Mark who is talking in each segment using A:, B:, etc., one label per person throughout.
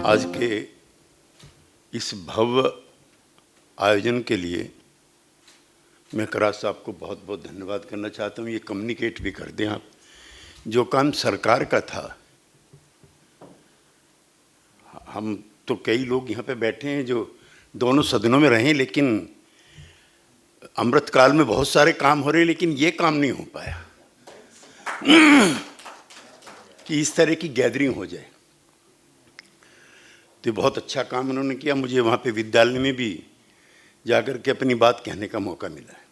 A: आज के इस भव्य आयोजन के लिए मैं कराज साहब को बहुत बहुत धन्यवाद करना चाहता हूँ। ये कम्युनिकेट भी कर दें आप, जो काम सरकार का था। हम तो कई लोग यहाँ पे बैठे हैं जो दोनों सदनों में रहे, लेकिन अमृतकाल में बहुत सारे काम हो रहे हैं, लेकिन ये काम नहीं हो पाया कि इस तरह की गैदरिंग हो जाए। तो बहुत अच्छा काम उन्होंने किया। मुझे वहाँ पे विद्यालय में भी जाकर के अपनी बात कहने का मौका मिला है।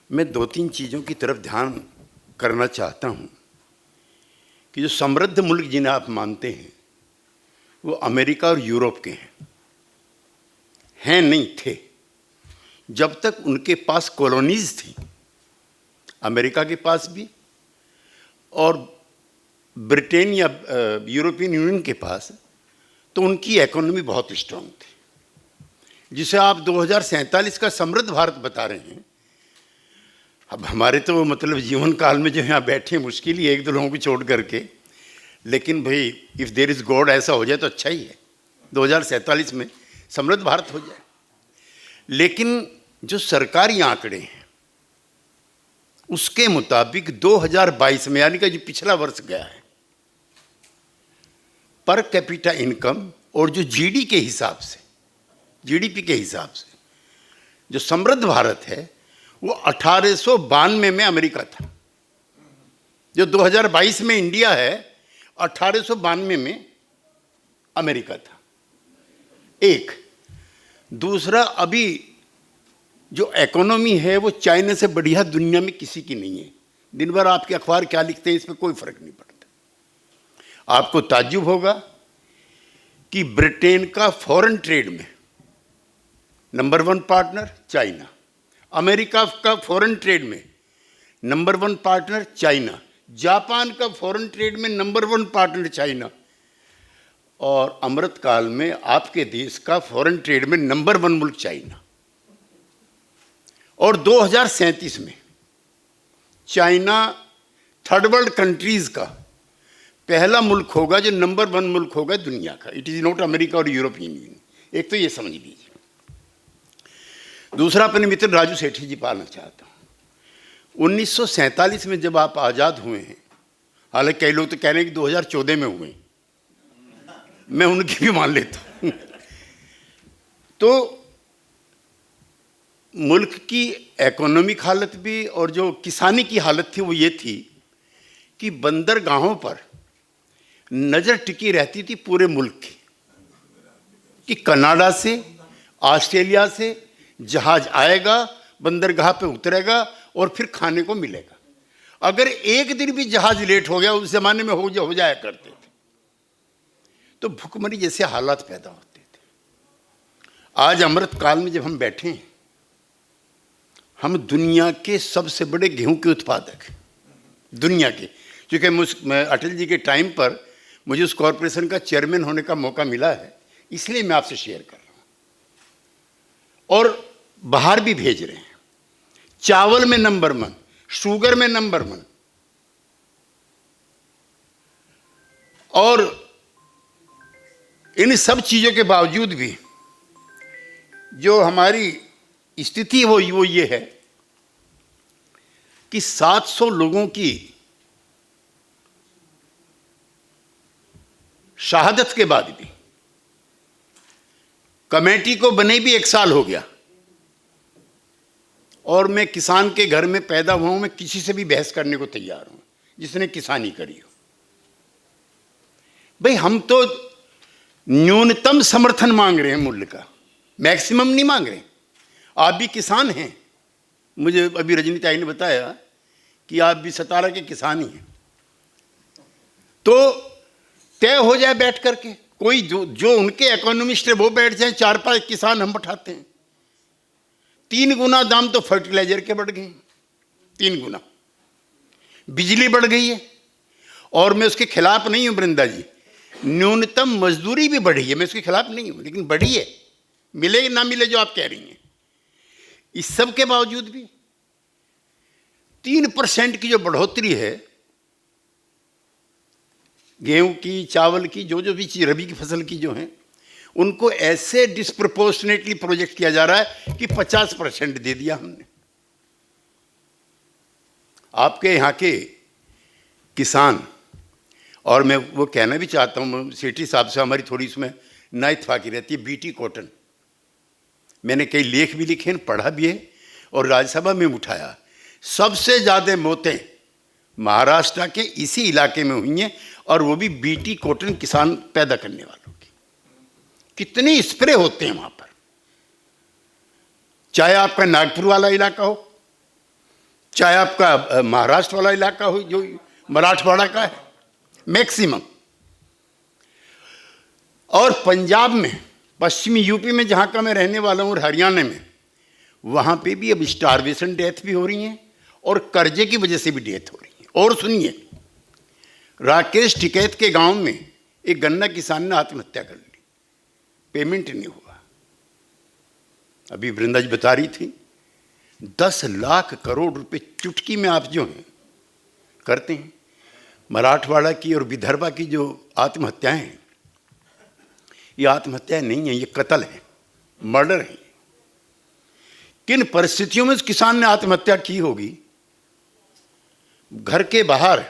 A: मैं दो तीन चीज़ों की तरफ ध्यान करना चाहता हूँ कि जो समृद्ध मुल्क जिन्हें आप मानते हैं वो अमेरिका और यूरोप के हैं नहीं थे। जब तक उनके पास कॉलोनीज थी, अमेरिका के पास भी और ब्रिटेन या यूरोपियन यूनियन के पास, तो उनकी इकोनॉमी बहुत स्ट्रांग थी, जिसे आप 2047 का समृद्ध भारत बता रहे हैं। अब हमारे तो मतलब जीवन काल में जो यहाँ बैठे मुश्किल ही एक दो लोगों को छोड़ करके, लेकिन भाई इफ़ देयर इज़ गॉड ऐसा हो जाए तो अच्छा ही है, 2047 में समृद्ध भारत हो जाए। लेकिन जो सरकारी आंकड़े हैं उसके मुताबिक 2022 में, यानी कि जो पिछला वर्ष गया है, पर कैपिटा इनकम और जो जीडी के हिसाब से, जीडीपी के हिसाब से जो समृद्ध भारत है वो 1892 में अमेरिका था। जो 2022 में इंडिया है 1892 में अमेरिका था। एक दूसरा, अभी जो इकोनॉमी है वो चाइना से बढ़िया दुनिया में किसी की नहीं है। दिन भर आपके अखबार क्या लिखते हैं इस पर कोई फर्क नहीं पड़ता। आपको ताज्जुब होगा कि ब्रिटेन का फॉरेन ट्रेड में नंबर 1 पार्टनर चाइना, अमेरिका का फॉरेन ट्रेड में नंबर 1 पार्टनर चाइना, जापान का फॉरेन ट्रेड में नंबर 1 पार्टनर चाइना, और अमृतकाल में आपके देश का फॉरेन ट्रेड में नंबर 1 मुल्क चाइना। और 2037 में चाइना थर्ड वर्ल्ड कंट्रीज का पहला मुल्क होगा जो नंबर 1 मुल्क होगा दुनिया का। इट इज नॉट अमेरिका और यूरोपियन यूनियन। एक तो ये समझ लीजिए। दूसरा, अपने मित्र राजू सेठी जी पालना चाहता हूँ। 1947 में जब आप आज़ाद हुए हैं, हालांकि कई लोग तो कह रहे हैं कि 2014 में हुए, मैं उनकी भी मान लेता हूँ। तो मुल्क की इकोनॉमिक हालत भी और जो किसानी की हालत थी वो ये थी कि बंदरगाहों पर नज़र टिकी रहती थी पूरे मुल्क की, कि कनाडा से, ऑस्ट्रेलिया से जहाज आएगा, बंदरगाह पे उतरेगा और फिर खाने को मिलेगा। अगर एक दिन भी जहाज लेट हो गया, उस जमाने में हो जाया करते थे, तो भुखमरी जैसे हालात पैदा होते थे। आज अमृतकाल में जब हम बैठे हैं, हम दुनिया के सबसे बड़े गेहूं के उत्पादक हैं, दुनिया के। क्योंकि मैं अटल जी के टाइम पर मुझे उस कॉरपोरेशन का चेयरमैन होने का मौका मिला है, इसलिए मैं आपसे शेयर कर रहा हूँ। और बाहर भी भेज रहे हैं। चावल में नंबर 1, शुगर में नंबर 1, और इन सब चीज़ों के बावजूद भी जो हमारी स्थिति वो ये है कि 700 लोगों की शहादत के बाद भी, कमेटी को बने भी 1 साल हो गया, और मैं किसान के घर में पैदा हुआ हूं। मैं किसी से भी बहस करने को तैयार हूं जिसने किसानी करी हो। भाई हम तो न्यूनतम समर्थन मांग रहे हैं मूल्य का, मैक्सिमम नहीं मांग रहे। आप भी किसान हैं, मुझे अभी रजनी ताई ने बताया कि आप भी सतारा के किसान ही हैं। तो तय हो जाए बैठ करके, कोई जो उनके इकोनॉमिस्ट है वो बैठ जाए, 4-5 किसान हम बैठाते हैं। 3 गुना दाम तो फर्टिलाइजर के बढ़ गए, 3 गुना। बिजली बढ़ गई है, और मैं उसके खिलाफ नहीं हूं वृंदा जी। न्यूनतम मजदूरी भी बढ़ी है, मैं उसके खिलाफ नहीं हूं, लेकिन बढ़ी है। मिले ना मिले जो आप कह रही हैं, इस सब के बावजूद भी 3% की जो बढ़ोतरी है गेहूं की, चावल की, जो जो भी चीज़ रबी की फसल की जो हैं, उनको ऐसे डिस्प्रपोर्शनेटली प्रोजेक्ट किया जा रहा है कि 50% दे दिया हमने। आपके यहाँ के किसान, और मैं वो कहना भी चाहता हूँ सेठी साहब से, हमारी थोड़ी इसमें ना इत्तेफाकी रहती है, बीटी कॉटन। मैंने कई लेख भी लिखे, पढ़ा भी है और राज्यसभा में उठाया। सबसे ज़्यादा मौतें महाराष्ट्र के इसी इलाके में हुई हैं, और वो भी बीटी कॉटन किसान पैदा करने वालों की। कितने स्प्रे होते हैं वहाँ पर, चाहे आपका नागपुर वाला इलाका हो, चाहे आपका महाराष्ट्र वाला इलाका हो, जो मराठवाड़ा का है मैक्सिमम, और पंजाब में, पश्चिमी यूपी में जहाँ का मैं रहने वाला हूँ, और हरियाणा में, वहाँ पे भी अब स्टारवेशन डेथ भी हो रही हैं और कर्जे की वजह से भी डेथ हो रही है। और सुनिए, राकेश टिकैत के गांव में एक गन्ना किसान ने आत्महत्या कर ली, पेमेंट नहीं हुआ। अभी वृंदा जी बता रही थी 10 लाख करोड़ रुपए चुटकी में आप जो हैं करते हैं। मराठवाड़ा की और विदर्भा की जो आत्महत्याएं हैं, ये आत्महत्याएं नहीं है, ये कत्ल है, मर्डर है। किन परिस्थितियों में उस किसान ने आत्महत्या की होगी? घर के बाहर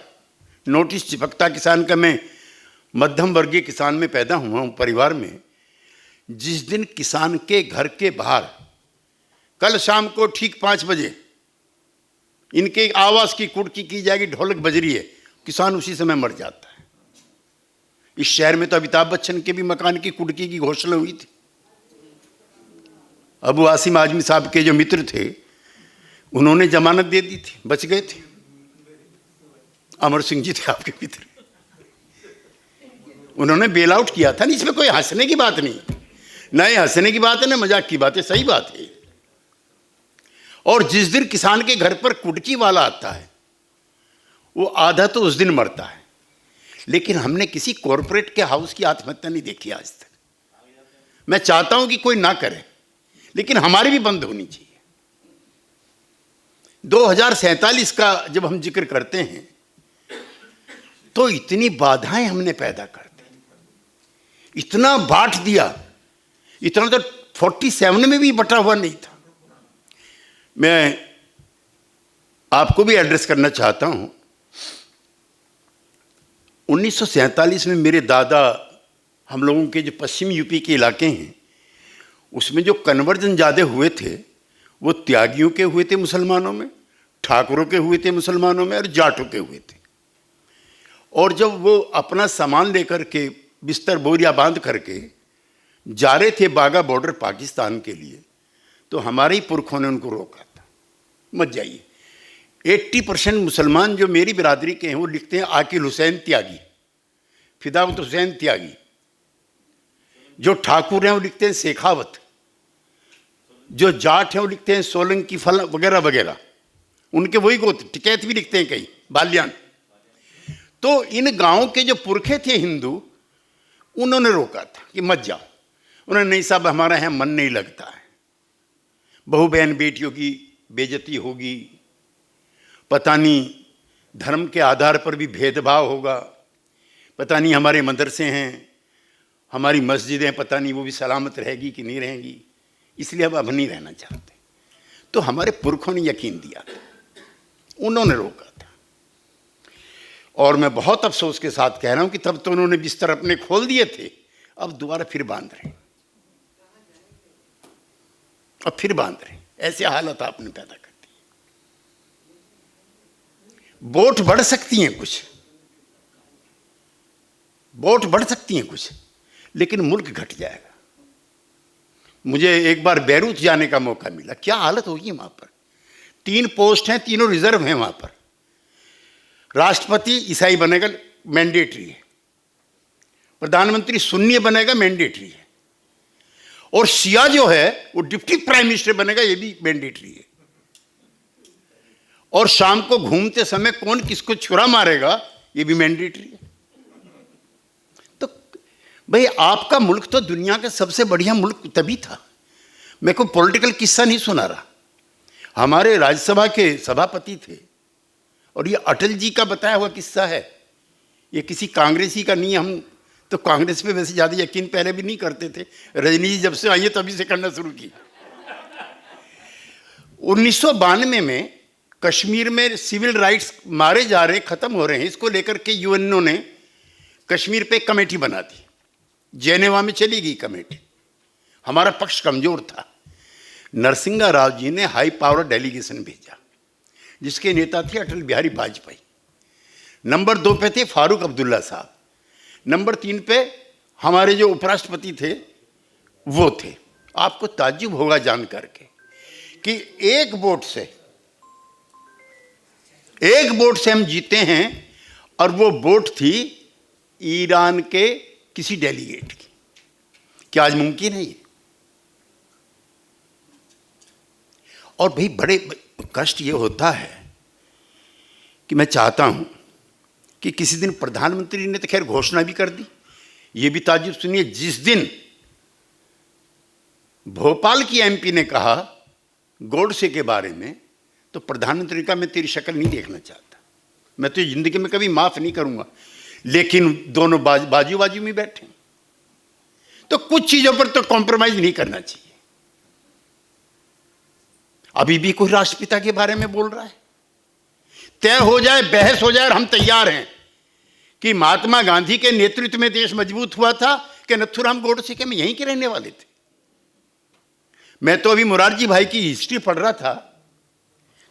A: नोटिस चिपकता किसान का। मैं मध्यम वर्गीय किसान में पैदा हुआ हूँ, परिवार में। जिस दिन किसान के घर के बाहर कल शाम को ठीक 5 बजे इनके आवास की कुड़की की जाएगी, ढोलक बज रही है, किसान उसी समय मर जाता है। इस शहर में तो अमिताभ बच्चन के भी मकान की कुड़की की घोषणा हुई थी। अबू आसिम आजमी साहब के जो मित्र थे, उन्होंने जमानत दे दी थी, बच गए थे। अमर सिंह जी थे आपके मित्र, उन्होंने बेल आउट किया था। नहीं, इसमें कोई हंसने की बात नहीं, ना ये हंसने की बात है ना मजाक की बात है, सही बात है। और जिस दिन किसान के घर पर कुड़की वाला आता है, वो आधा तो उस दिन मरता है। लेकिन हमने किसी कॉरपोरेट के हाउस की आत्महत्या नहीं देखी आज तक। मैं चाहता हूं कि कोई ना करे, लेकिन हमारी भी बंद होनी चाहिए। 2047 का जब हम जिक्र करते हैं तो इतनी बाधाएं हमने पैदा कर दी, इतना बांट दिया, इतना तो 47 में भी बटा हुआ नहीं था। मैं आपको भी एड्रेस करना चाहता हूं। 1947 में मेरे दादा, हम लोगों के जो पश्चिमी यूपी के इलाके हैं, उसमें जो कन्वर्जन ज़्यादा हुए थे वो त्यागियों के हुए थे मुसलमानों में, ठाकुरों के हुए थे मुसलमानों में, और जाटों के हुए थे। और जब वो अपना सामान लेकर के बिस्तर बोरिया बांध करके जा रहे थे बागा बॉर्डर पाकिस्तान के लिए, तो हमारे ही पुरखों ने उनको रोका था, मत जाइए। 80% मुसलमान जो मेरी बिरादरी के हैं वो लिखते हैं आकिल हुसैन त्यागी, फिदावत हुसैन त्यागी। जो ठाकुर हैं वो लिखते हैं शेखावत, जो जाट हैं वो लिखते हैं सोलंकी फल वगैरह वगैरह, उनके वही गोत्र। टिकैत भी लिखते हैं कई, बाल्यान। तो इन गांवों के जो पुरखे थे हिंदू, उन्होंने रोका था कि मत जाओ। उन्होंने, नहीं साहब हमारा यहाँ मन नहीं लगता है, बहू बहन बेटियों की बेइज्जती होगी, पता नहीं धर्म के आधार पर भी भेदभाव होगा, पता नहीं हमारे मदरसे हैं, हमारी मस्जिदें पता नहीं वो भी सलामत रहेगी कि नहीं रहेंगी, इसलिए अब नहीं रहना चाहते। तो हमारे पुरखों ने यकीन दिया था, उन्होंने रोका था। और मैं बहुत अफसोस के साथ कह रहा हूं कि तब तो उन्होंने बिस्तर अपने खोल दिए थे, अब दोबारा फिर बांध रहे, अब फिर बांध रहे। ऐसी हालत आपने पैदा कर दी। वोट बढ़ सकती हैं कुछ, वोट बढ़ सकती हैं कुछ, लेकिन मुल्क घट जाएगा। मुझे एक बार बैरूत जाने का मौका मिला, क्या हालत होगी वहां पर। 3 पोस्ट हैं, तीनों रिजर्व हैं वहां पर। राष्ट्रपति ईसाई बनेगा, मैंडेटरी है। प्रधानमंत्री सुन्नी बनेगा, मैंडेटरी है। और शिया जो है वो डिप्टी प्राइम मिनिस्टर बनेगा, ये भी मैंडेटरी है। और शाम को घूमते समय कौन किसको छुरा मारेगा, ये भी मैंडेटरी है। तो भाई आपका मुल्क तो दुनिया का सबसे बढ़िया मुल्क तभी था। मैं कोई पॉलिटिकल किस्सा नहीं सुना रहा। हमारे राज्यसभा के सभापति थे, और ये अटल जी का बताया हुआ किस्सा है ये किसी कांग्रेसी का नहीं है। हम तो कांग्रेस पे वैसे ज़्यादा यकीन पहले भी नहीं करते थे, रजनी जी जब से आई है तभी से करना शुरू की। 1992 में कश्मीर में सिविल राइट्स मारे जा रहे, खत्म हो रहे हैं, इसको लेकर के यूएनओ ने कश्मीर पे कमेटी बना दी। जेनेवा में चली गई कमेटी, हमारा पक्ष कमजोर था। नरसिंहा राव जी ने हाई पावर डेलीगेशन भेजा, जिसके नेता थे अटल बिहारी वाजपेयी। नंबर 2 पे थे फारूक अब्दुल्ला साहब। नंबर 3 पे हमारे जो उपराष्ट्रपति थे वो थे। आपको ताज्जुब होगा जान करके कि एक वोट से हम जीते हैं, और वो वोट थी ईरान के किसी डेलीगेट की। क्या आज मुमकिन है ये? और भाई बड़े कष्ट ये होता है कि मैं चाहता हूं कि किसी दिन प्रधानमंत्री ने तो खैर घोषणा भी कर दी। ये भी ताज्जुब सुनिए, जिस दिन भोपाल की एमपी ने कहा गोडसे के बारे में, तो प्रधानमंत्री का मैं तेरी शक्ल नहीं देखना चाहता, मैं तो जिंदगी में कभी माफ नहीं करूंगा। लेकिन दोनों बाजू बाजू में बैठे, तो कुछ चीजों पर तो कॉम्प्रोमाइज नहीं करना चाहिए। अभी भी कोई राष्ट्रपिता के बारे में बोल रहा है, तय हो जाए, बहस हो जाए, और हम तैयार हैं कि महात्मा गांधी के नेतृत्व में देश मजबूत हुआ था कि नथुराम गोडसे के, में यहीं के रहने वाले थे। मैं तो अभी मुरारजी भाई की हिस्ट्री पढ़ रहा था।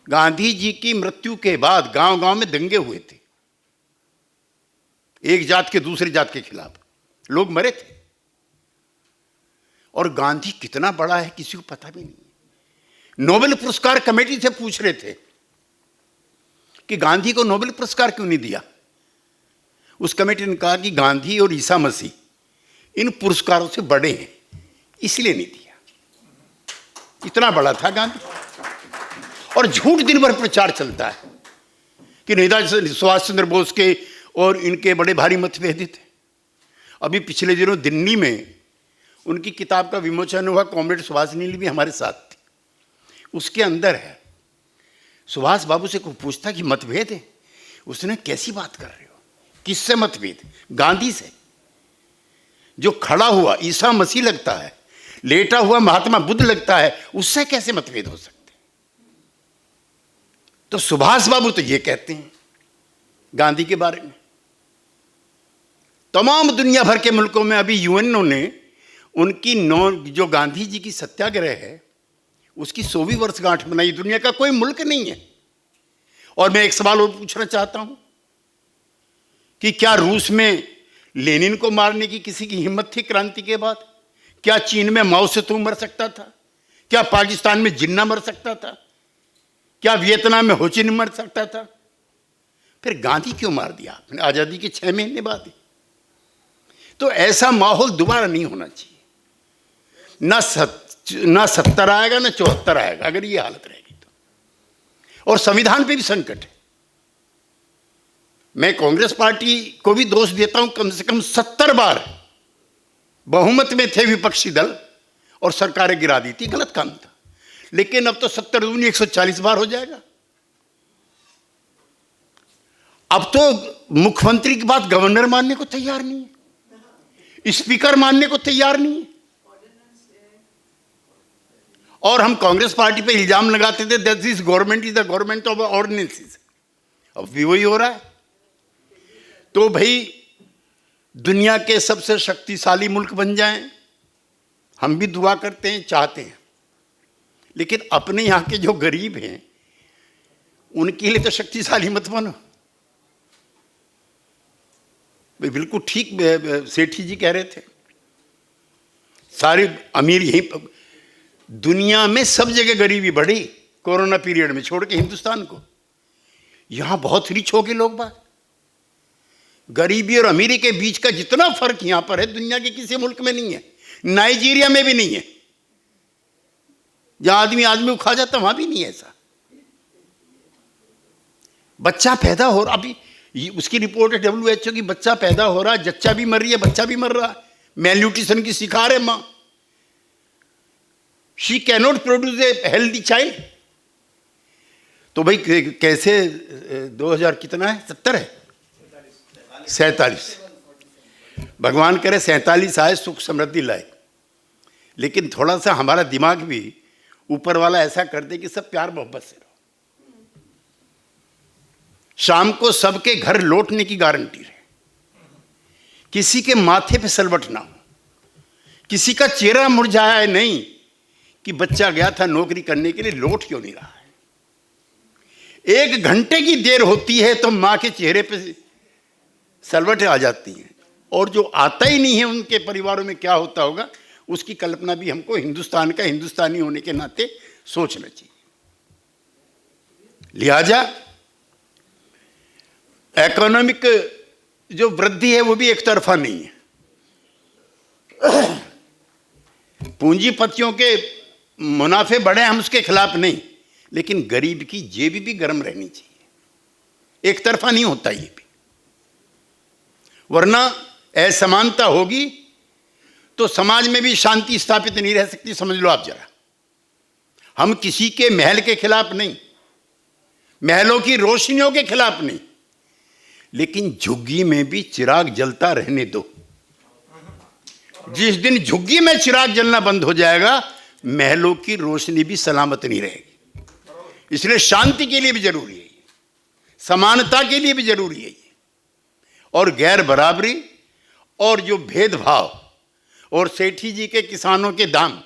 A: गांधी जी की मृत्यु के बाद गांव गांव में दंगे हुए थे, एक जात के दूसरी जात के खिलाफ लोग मरे थे। और गांधी कितना बड़ा है किसी को पता भी नहीं। नोबेल पुरस्कार कमेटी से पूछ रहे थे कि गांधी को नोबेल पुरस्कार क्यों नहीं दिया। उस कमेटी ने कहा कि गांधी और ईसा मसीह इन पुरस्कारों से बड़े हैं, इसलिए नहीं दिया। इतना बड़ा था गांधी। और झूठ दिन भर प्रचार चलता है कि नेताजी सुभाष चंद्र बोस के और इनके बड़े भारी मतभेद थे। अभी पिछले दिनों दिल्ली में उनकी किताब का विमोचन हुआ, कॉमरेड सुभाष नील भी हमारे साथ थे। उसके अंदर है, सुभाष बाबू से कोई पूछता कि मतभेद है, उसने कैसी बात कर रहे हो, किससे मतभेद? गांधी से। जो खड़ा हुआ ईसा मसीह लगता है, लेटा हुआ महात्मा बुद्ध लगता है, उससे कैसे मतभेद हो सकते? तो सुभाष बाबू तो ये कहते हैं गांधी के बारे में। तमाम दुनिया भर के मुल्कों में अभी यूएनओ ने उनकी जो गांधी जी की सत्याग्रह है उसकी 100वीं वर्षगांठ मनाई। दुनिया का कोई मुल्क नहीं है। और मैं एक सवाल और पूछना चाहता हूं कि क्या रूस में लेनिन को मारने की किसी की हिम्मत थी क्रांति के बाद? क्या चीन में माओ सेतुंग मर सकता था? क्या पाकिस्तान में जिन्ना मर सकता था? क्या वियतनाम में हो ची मिन्ह मर सकता था? फिर गांधी क्यों मार दिया आपने आजादी के 6 महीने बाद ही? तो ऐसा माहौल दोबारा नहीं होना चाहिए। ना 70 आएगा ना 74 आएगा अगर ये हालत रहेगी तो। और संविधान पे भी संकट है। मैं कांग्रेस पार्टी को भी दोष देता हूं, कम से कम 70 बार बहुमत में थे विपक्षी दल और सरकारें गिरा दी थी, गलत काम था। लेकिन अब तो 70 दूनी 140 बार हो जाएगा। अब तो मुख्यमंत्री की बात गवर्नर मानने को तैयार नहीं है, स्पीकर मानने को तैयार नहीं है। और हम कांग्रेस पार्टी पे इल्जाम लगाते थे that this government is the government of ordinances. अब भी वही हो रहा है। तो भाई दुनिया के सबसे शक्तिशाली मुल्क बन जाएं, हम भी दुआ करते हैं, चाहते हैं। लेकिन अपने यहां के जो गरीब हैं उनके लिए तो शक्तिशाली मत बनो। भाई बिल्कुल ठीक सेठी जी कह रहे थे, सारे अमीर यहीं, दुनिया में सब जगह गरीबी बढ़ी कोरोना पीरियड में, छोड़ के हिंदुस्तान को। यहां बहुत रिच हो गए लोग बात। गरीबी और अमीरी के बीच का जितना फर्क यहां पर है दुनिया के किसी मुल्क में नहीं है, नाइजीरिया में भी नहीं है। जहां आदमी आदमी को खा जाता वहां भी नहीं है ऐसा। बच्चा पैदा हो रहा, अभी उसकी रिपोर्ट है WHO की, बच्चा पैदा हो रहा है, जच्चा भी मर रही है, बच्चा भी मर रहा है। मेलन्यूट्रिशन की शिकार है मां। She cannot produce a healthy child. तो भाई कैसे 2000 कितना है, 70 है, 47। भगवान करे 47 आए, सुख समृद्धि लाए, लेकिन थोड़ा सा हमारा दिमाग भी ऊपर वाला ऐसा कर दे कि सब प्यार मोहब्बत से रहो। शाम को सबके घर लौटने की गारंटी रहे, किसी के माथे पे सलवट ना हो, किसी का चेहरा मुरझाया नहीं कि बच्चा गया था नौकरी करने के लिए, लौट क्यों नहीं रहा है। 1 घंटे की देर होती है तो मां के चेहरे पे सलवटें आ जाती हैं, और जो आता ही नहीं है उनके परिवारों में क्या होता होगा, उसकी कल्पना भी हमको हिंदुस्तान का हिंदुस्तानी होने के नाते सोचना चाहिए। लिहाजा इकोनॉमिक जो वृद्धि है वो भी एक तरफा नहीं है। पूंजीपतियों के मुनाफे बढ़े, हम उसके खिलाफ नहीं, लेकिन गरीब की जेब भी गर्म रहनी चाहिए। एक तरफा नहीं होता ये भी, वरना असमानता होगी तो समाज में भी शांति स्थापित नहीं रह सकती। समझ लो आप जरा, हम किसी के महल के खिलाफ नहीं, महलों की रोशनियों के खिलाफ नहीं, लेकिन झुग्गी में भी चिराग जलता रहने दो। जिस दिन झुग्गी में चिराग जलना बंद हो जाएगा, महलों की रोशनी भी सलामत नहीं रहेगी। इसलिए शांति के लिए भी जरूरी है, समानता के लिए भी जरूरी है, और गैर बराबरी और जो भेदभाव और सेठी जी के किसानों के दाम,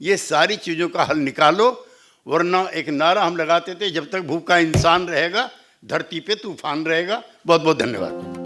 A: ये सारी चीज़ों का हल निकालो। वरना एक नारा हम लगाते थे, जब तक भूखा इंसान रहेगा धरती पे तूफान रहेगा। बहुत बहुत धन्यवाद।